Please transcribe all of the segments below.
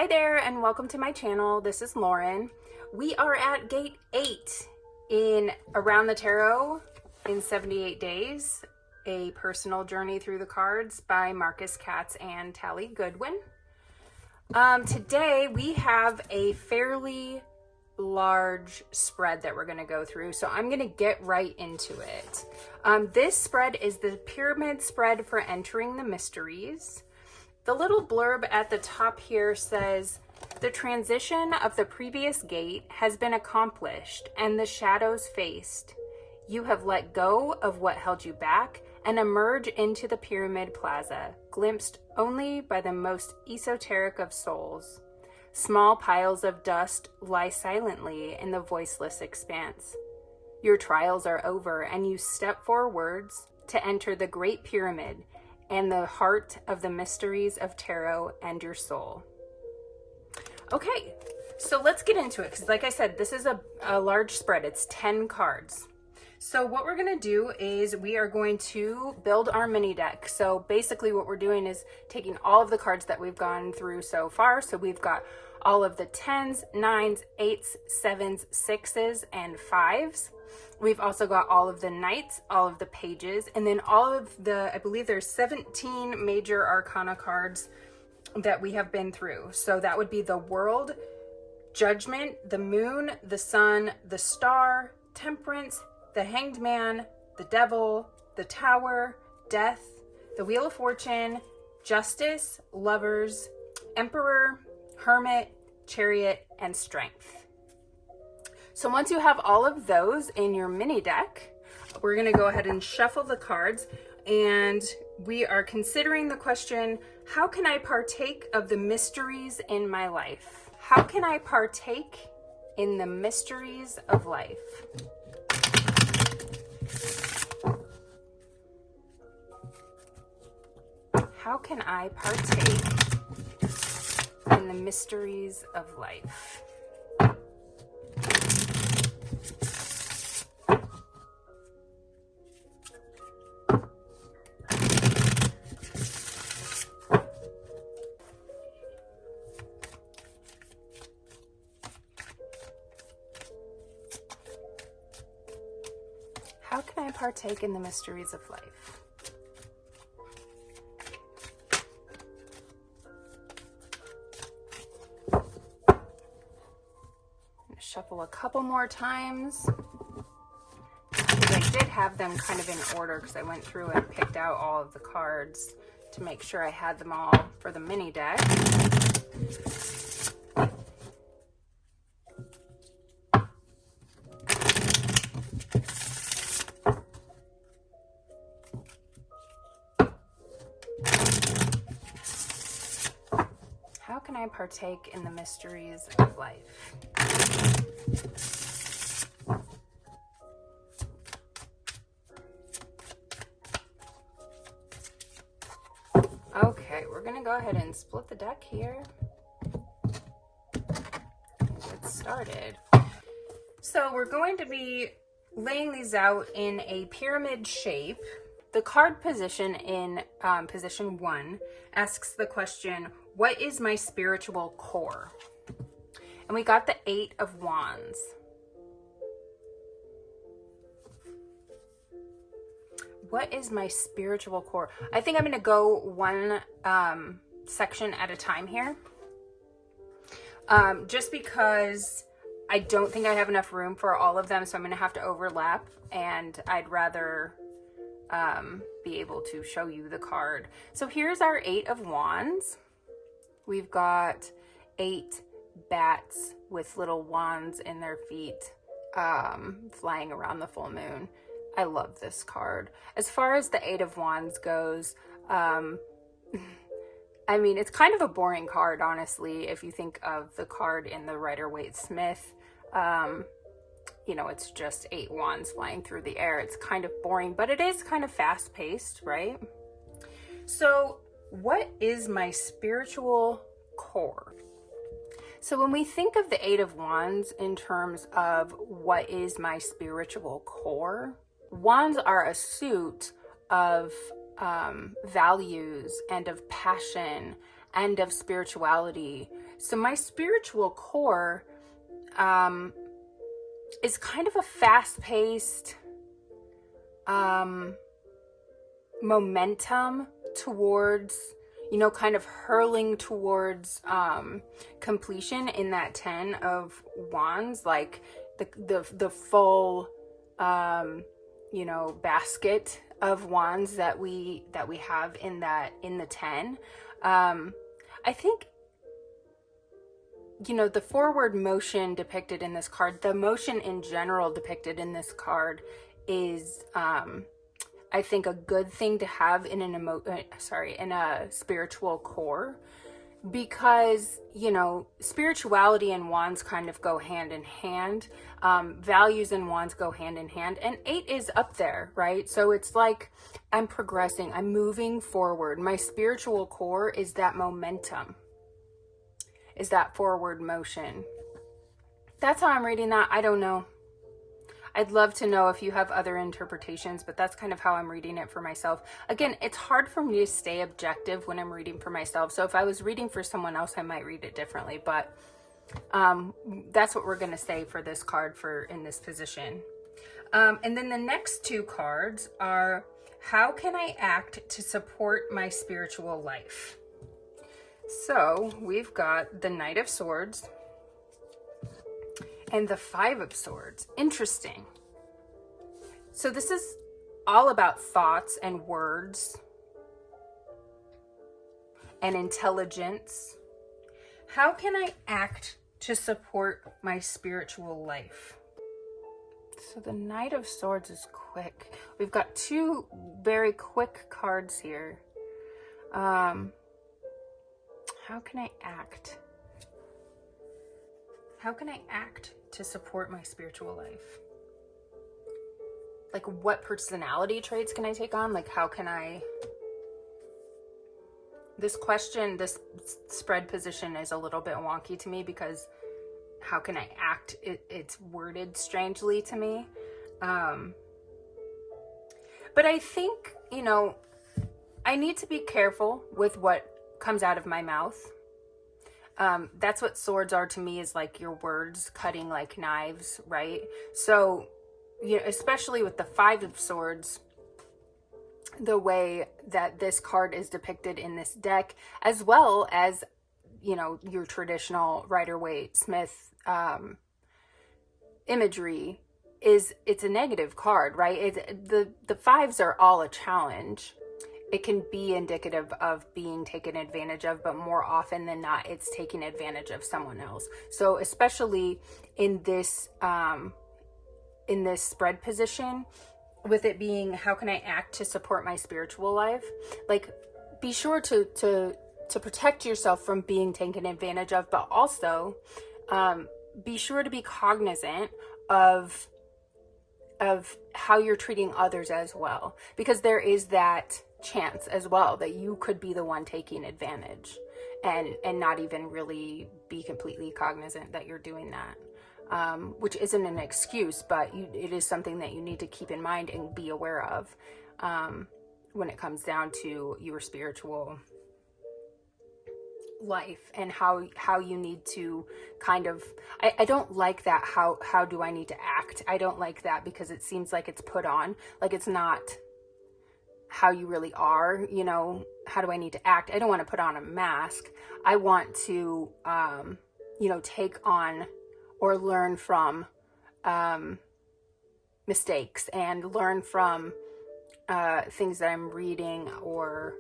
Hi there and welcome to my channel. This is Lauren. We are at Gate 8 in Around the Tarot in 78 Days, a personal journey through the cards by Marcus Katz and Tally Goodwin. Today we have a fairly large spread that we're going to go through, so I'm going to get right into it. This spread is the pyramid spread for entering the mysteries. The little blurb at the top here says, "The transition of the previous gate has been accomplished and the shadows faced. You have let go of what held you back and emerge into the pyramid plaza, glimpsed only by the most esoteric of souls. Small piles of dust lie silently in the voiceless expanse. Your trials are over and you step forwards to enter the Great Pyramid and the heart of the mysteries of tarot and your soul." Okay, so let's get into it, because like I said, this is a large spread. It's 10 cards. So what we're going to do is we are going to build our mini deck. So basically what we're doing is taking all of the cards that we've gone through so far. So we've got all of the 10s, 9s, 8s, 7s, 6s, and 5s. We've also got all of the knights, all of the pages, and then all of the, I believe there's 17 major arcana cards that we have been through. So that would be the World, Judgment, the Moon, the Sun, the Star, Temperance, the Hanged Man, the Devil, the Tower, Death, the Wheel of Fortune, Justice, Lovers, Emperor, Hermit, Chariot, and Strength. So once you have all of those in your mini deck, we're going to go ahead and shuffle the cards, and we are considering the question, how can I partake of the mysteries in my life? How can I partake in the mysteries of life? How can I partake in the mysteries of life? How can I partake in the mysteries of life? Shuffle a couple more times, because I did have them kind of in order, because I went through and picked out all of the cards to make sure I had them all for the mini deck. How can I partake in the mysteries of life? Okay, we're going to go ahead and split the deck here and get started. So we're going to be laying these out in a pyramid shape. The card position in position 1 asks the question, what is my spiritual core? And we got the 8 of Wands. What is my spiritual core? I think I'm going to go one section at a time here. Just because I don't think I have enough room for all of them, so I'm going to have to overlap, and I'd rather be able to show you the card. So here's our 8 of Wands. We've got 8 bats with little wands in their feet, flying around the full moon. I love this card. As far as the 8 of Wands goes, I mean, it's kind of a boring card, honestly, if you think of the card in the Rider-Waite-Smith. You know, it's just 8 wands flying through the air. It's kind of boring, but it is kind of fast-paced, right? So what is my spiritual core? So when we think of the 8 of Wands in terms of what is my spiritual core, wands are a suit of values and of passion and of spirituality. So my spiritual core is kind of a fast-paced momentum towards, kind of hurling towards completion in that 10 of wands, like the full basket of wands that we have in the 10. I think, the forward motion depicted in this card, the motion in general depicted in this card is I think a good thing to have in in a spiritual core, because spirituality and wands kind of go hand in hand. Values and wands go hand in hand, and 8 is up there, right? So it's like I'm progressing, I'm moving forward. My spiritual core is that momentum, is that forward motion. That's how I'm reading that. I don't know. I'd love to know if you have other interpretations, but that's kind of how I'm reading it for myself. Again, it's hard for me to stay objective when I'm reading for myself. So if I was reading for someone else, I might read it differently, but that's what we're going to say for this card in this position. And then the next 2 cards are, how can I act to support my spiritual life? So we've got the Knight of Swords and the 5 of Swords. Interesting. So this is all about thoughts and words and intelligence. How can I act to support my spiritual life? So the Knight of Swords is quick. We've got 2 very quick cards here. How can I act? How can I act to support my spiritual life? Like, what personality traits can I take on? Like, how can I... This question, this spread position is a little bit wonky to me, because how can I act? It's worded strangely to me. But I think, I need to be careful with what comes out of my mouth. That's what swords are to me, is like your words cutting like knives, right? So, especially with the 5 of Swords, the way that this card is depicted in this deck, as well as, your traditional Rider-Waite-Smith imagery, it's a negative card, right? The 5s are all a challenge. It can be indicative of being taken advantage of, but more often than not, it's taking advantage of someone else. So especially in this spread position, with it being, how can I act to support my spiritual life? Like, be sure to protect yourself from being taken advantage of, but also be sure to be cognizant of how you're treating others as well, because there is that chance as well that you could be the one taking advantage and not even really be completely cognizant that you're doing that, which isn't an excuse, but it is something that you need to keep in mind and be aware of when it comes down to your spiritual life, and how you need to kind of, I don't like that, how do I need to act? I don't like that, because it seems like it's put on, like it's not how you really are. How do I need to act? I don't want to put on a mask. I want to take on or learn from mistakes, and learn from things that I'm reading, or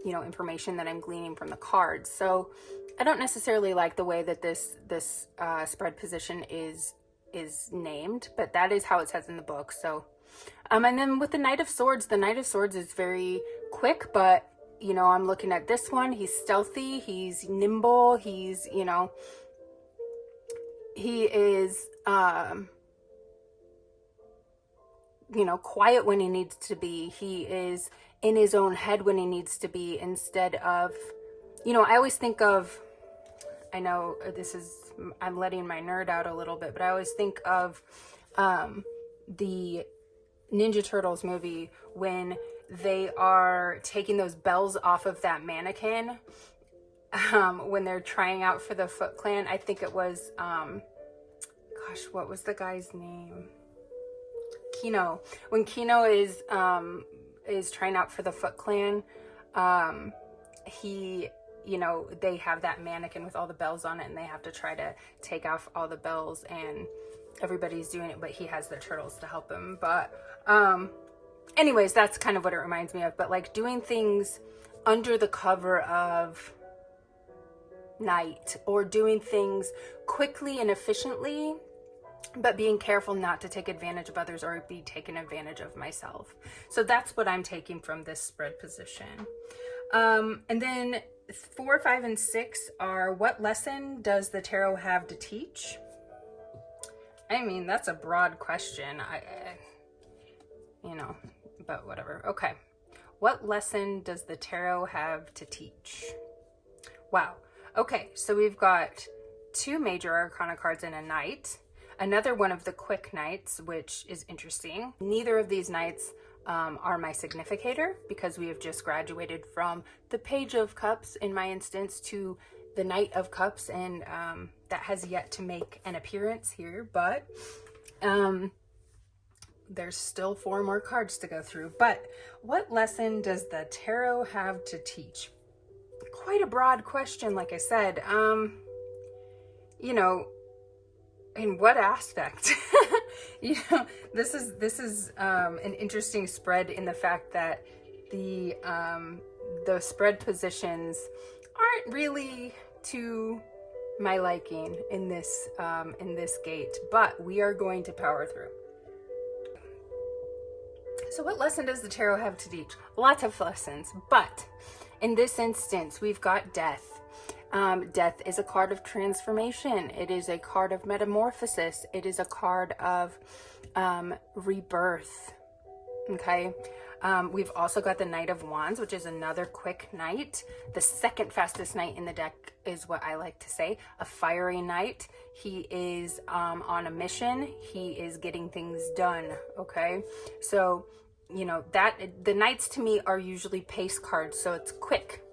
information that I'm gleaning from the cards. So I don't necessarily like the way that this spread position is named, but that is how it says in the book. So and then with the Knight of Swords is very quick, but I'm looking at this one. He's stealthy, he's nimble, he's he is quiet when he needs to be. He is in his own head when he needs to be, instead of, I always think of, I know I'm letting my nerd out a little bit, but I always think of the Ninja Turtles movie, when they are taking those bells off of that mannequin, when they're trying out for the Foot Clan. I think it was, gosh, what was the guy's name? Kino. When Kino is trying out for the Foot Clan, he, you know, they have that mannequin with all the bells on it, and they have to try to take off all the bells, and everybody's doing it, but he has the turtles to help him. But anyways, that's kind of what it reminds me of. But like doing things under the cover of night, or doing things quickly and efficiently, but being careful not to take advantage of others or be taken advantage of myself. So that's what I'm taking from this spread position. And then 4, 5, and 6 are, what lesson does the tarot have to teach? I mean, that's a broad question. You know, but whatever. Okay. What lesson does the tarot have to teach? Wow. Okay, so we've got 2 major arcana cards and a knight. Another one of the quick knights, which is interesting. Neither of these knights are my significator, because we have just graduated from the Page of Cups in my instance to the Knight of Cups, and that has yet to make an appearance here, but there's still 4 more cards to go through. But what lesson does the tarot have to teach? Quite a broad question, like I said. You know, in what aspect? You know, this is an interesting spread in the fact that the spread positions aren't really to my liking in this gate, but we are going to power through. So what lesson does the tarot have to teach? Lots of lessons, but in this instance, we've got death. Death is a card of transformation. It is a card of metamorphosis. It is a card of rebirth. Okay. We've also got the Knight of Wands, which is another quick knight. The second fastest knight in the deck is what I like to say. A fiery knight. He is on a mission. He is getting things done. Okay. So, you know, that the knights to me are usually pace cards. So it's quick.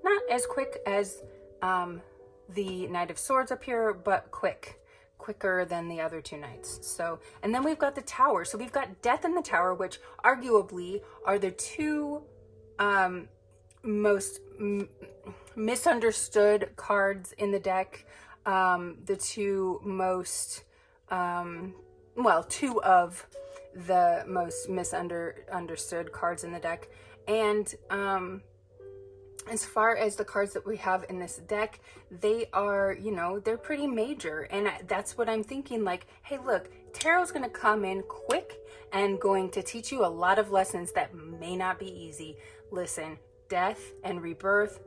Not as quick as the Knight of Swords up here, but quicker than the other 2 knights. So, and then we've got the Tower. So we've got Death and the Tower, which arguably are the 2 most misunderstood cards in the deck. The 2 most, well, 2 of the most misunderstood cards in the deck. And as far as the cards that we have in this deck, they are, you know, they're pretty major. And that's what I'm thinking, like, hey, look, tarot's going to come in quick and going to teach you a lot of lessons that may not be easy. Listen, death and rebirth,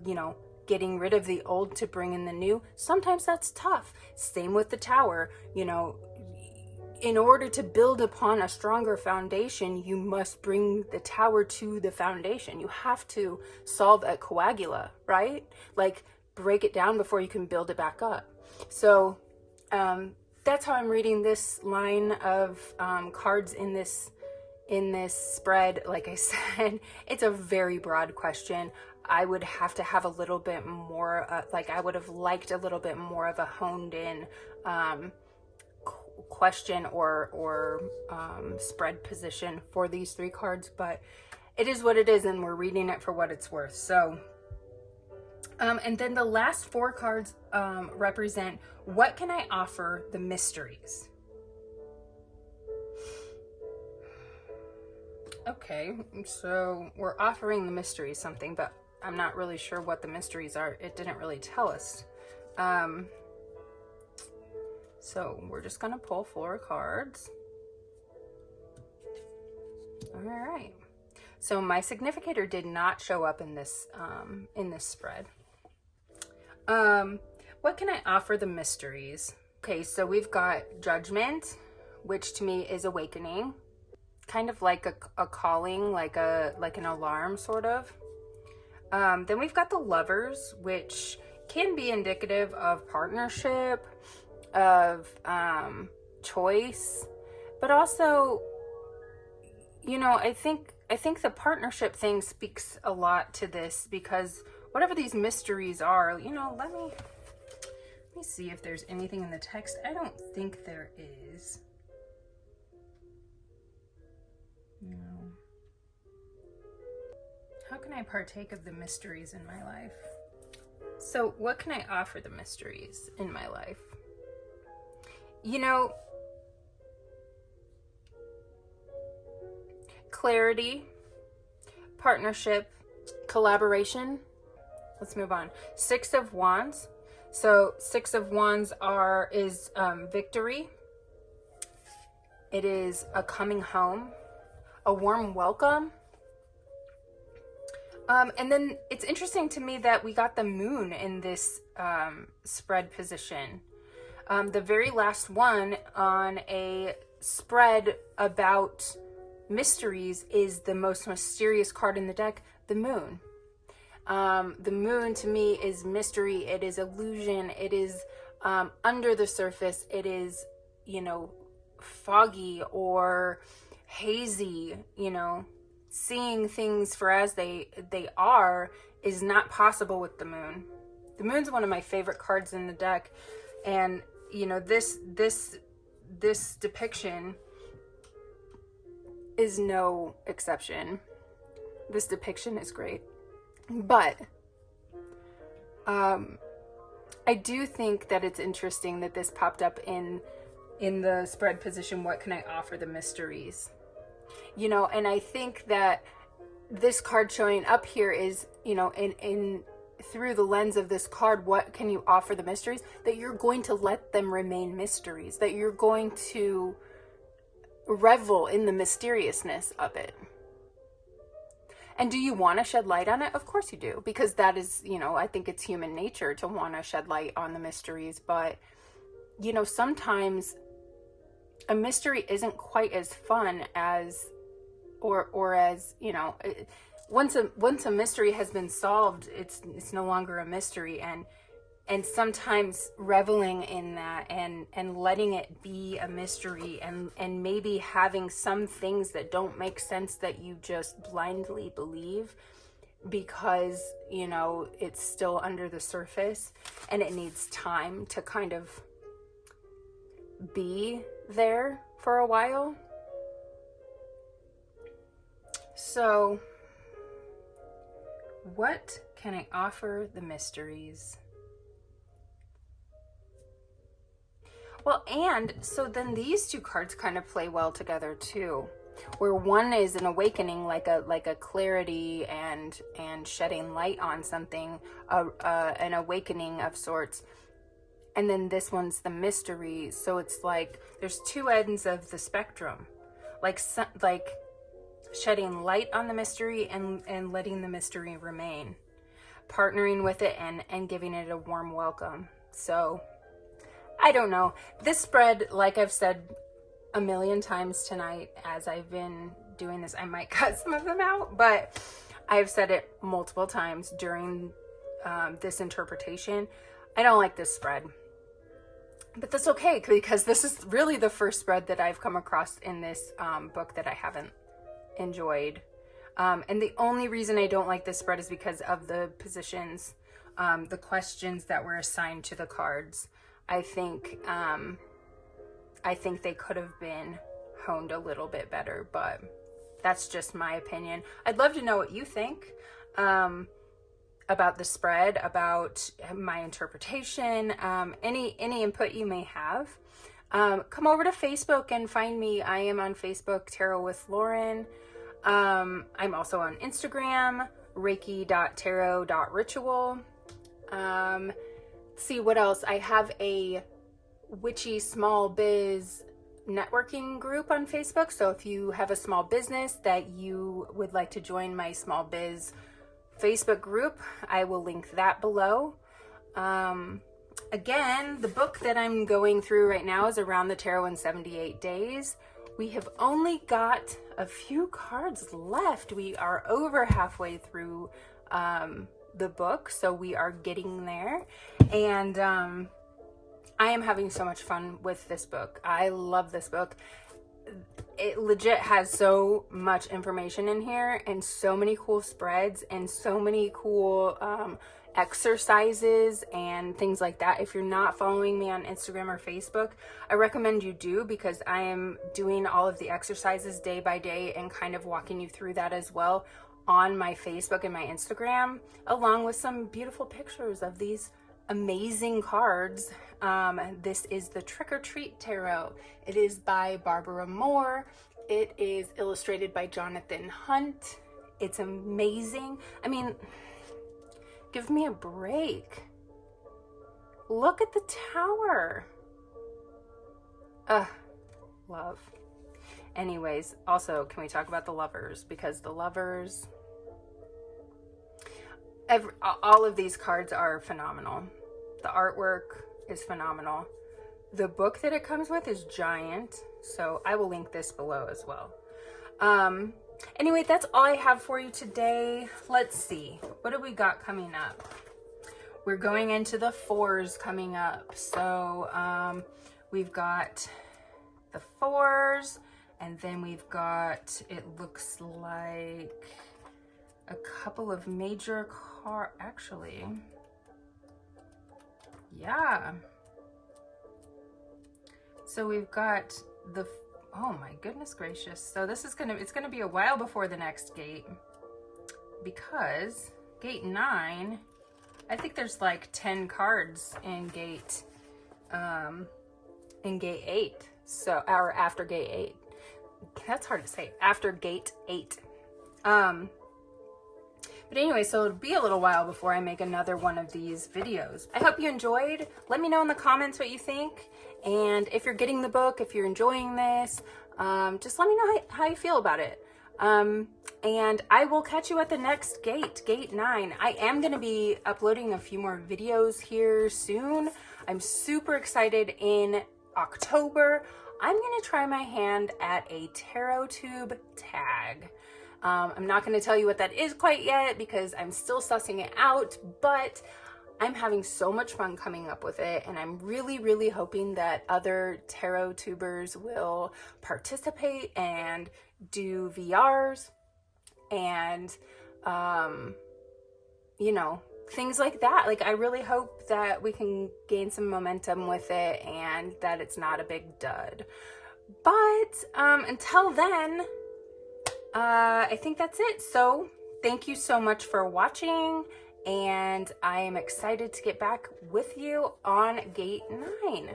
you know, getting rid of the old to bring in the new, sometimes that's tough. Same with the Tower, you know. In order to build upon a stronger foundation, you must bring the Tower to the foundation. You have to solve a coagula, right? Like, break it down before you can build it back up. So that's how I'm reading this line of cards in this spread. Like I said, it's a very broad question. I would have to have a little bit more, like I would have liked a little bit more of a honed in question or spread position for these 3 cards, but it is what it is, and we're reading it for what it's worth. So and then the last 4 cards represent, what can I offer the mysteries? Okay, so we're offering the mysteries something, but I'm not really sure what the mysteries are. It didn't really tell us. So we're just gonna pull 4 cards. All right. So my significator did not show up in this spread. What can I offer the mysteries? Okay, so we've got Judgment, which to me is awakening, kind of like a calling, like an alarm sort of. Then we've got the Lovers, which can be indicative of partnership, of choice, but also, you know, I think the partnership thing speaks a lot to this, because whatever these mysteries are, you know, let me see if there's anything in the text. I don't think there is. No. How can I partake of the mysteries in my life? So what can I offer the mysteries in my life? You know, clarity, partnership, collaboration. Let's move on. Six of Wands. So Six of Wands is victory. It is a coming home, a warm welcome. And then it's interesting to me that we got the moon in this spread position. The very last one on a spread about mysteries is the most mysterious card in the deck, the moon. The moon to me is mystery. It is illusion. It is under the surface. It is, you know, foggy or hazy, you know. Seeing things for as they are is not possible with the moon. The moon's one of my favorite cards in the deck, and you know, this depiction is no exception. This depiction is great. But I do think that it's interesting that this popped up in the spread position. What can I offer the mysteries? You know, and I think that this card showing up here is, you know, in through the lens of this card, what can you offer the mysteries? That you're going to let them remain mysteries, that you're going to revel in the mysteriousness of it. And do you want to shed light on it? Of course you do, because that is, you know, I think it's human nature to want to shed light on the mysteries. But, you know, sometimes a mystery isn't quite as fun as, or as, you know, once a mystery has been solved, it's no longer a mystery. And sometimes reveling in that and letting it be a mystery, and maybe having some things that don't make sense that you just blindly believe because, you know, it's still under the surface and it needs time to kind of be there for a while. So, what can I offer the mysteries? Well, and so then these two cards kind of play well together too, where one is an awakening, like a clarity and shedding light on something, an awakening of sorts. And then this one's the mystery. So it's like there's two ends of the spectrum, like shedding light on the mystery and letting the mystery remain, partnering with it and giving it a warm welcome. So I don't know. This spread, like I've said a million times tonight as I've been doing this, I might cut some of them out, but I've said it multiple times during this interpretation. I don't like this spread. But that's okay, because this is really the first spread that I've come across in this book that I haven't enjoyed. And the only reason I don't like this spread is because of the positions, the questions that were assigned to the cards. I think they could have been honed a little bit better, but that's just my opinion. I'd love to know what you think about the spread, about my interpretation, any input you may have. Come over to Facebook and find me. I am on Facebook, Tarot with Lauren. I'm also on Instagram, reiki.tarot.ritual. See what else. I have a witchy small biz networking group on Facebook. So if you have a small business that you would like to join my small biz Facebook group, I will link that below. Again, the book that I'm going through right now is Around the Tarot in 78 Days. We have only got a few cards left. We are over halfway through the book, so we are getting there. And I am having so much fun with this book. I love this book. It legit has so much information in here and so many cool spreads and so many cool exercises and things like that. If you're not following me on Instagram or Facebook, I recommend you do, because I am doing all of the exercises day by day and kind of walking you through that as well on my Facebook and my Instagram, along with some beautiful pictures of these amazing cards. This is the Trick or Treat Tarot. It is by Barbara Moore. It is illustrated by Jonathan Hunt. It's amazing. I mean, give me a break. Look at the tower. Love. Anyways, also, can we talk about the Lovers? Because the Lovers, all of these cards are phenomenal. The artwork is phenomenal. The book that it comes with is giant, so I will link this below as well. Anyway, that's all I have for you today. Let's see, what do we got coming up? We're going into the 4s coming up. So we've got the 4s, and then we've got, it looks like a couple of major actually, yeah. So we've got the, oh my goodness gracious. So this is it's gonna be a while before the next gate, because gate 9, I think there's like 10 cards in gate 8. So, or after gate 8. That's hard to say. After gate 8. But anyway, so it'll be a little while before I make another one of these videos. I hope you enjoyed. Let me know in the comments what you think. And if you're getting the book, if you're enjoying this, just let me know how you feel about it. And I will catch you at the next gate, gate 9. I am going to be uploading a few more videos here soon. I'm super excited. In October, I'm going to try my hand at a tarot tube tag. I'm not going to tell you what that is quite yet, because I'm still sussing it out, but I'm having so much fun coming up with it, and I'm really, really hoping that other tarot tubers will participate and do VRs and, you know, things like that. Like, I really hope that we can gain some momentum with it and that it's not a big dud. But until then, I think that's it. So thank you so much for watching, and I am excited to get back with you on gate 9.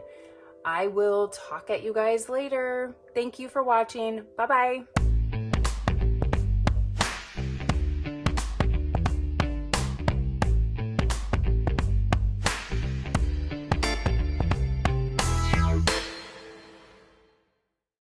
I will talk at you guys later. Thank you for watching. Bye-bye.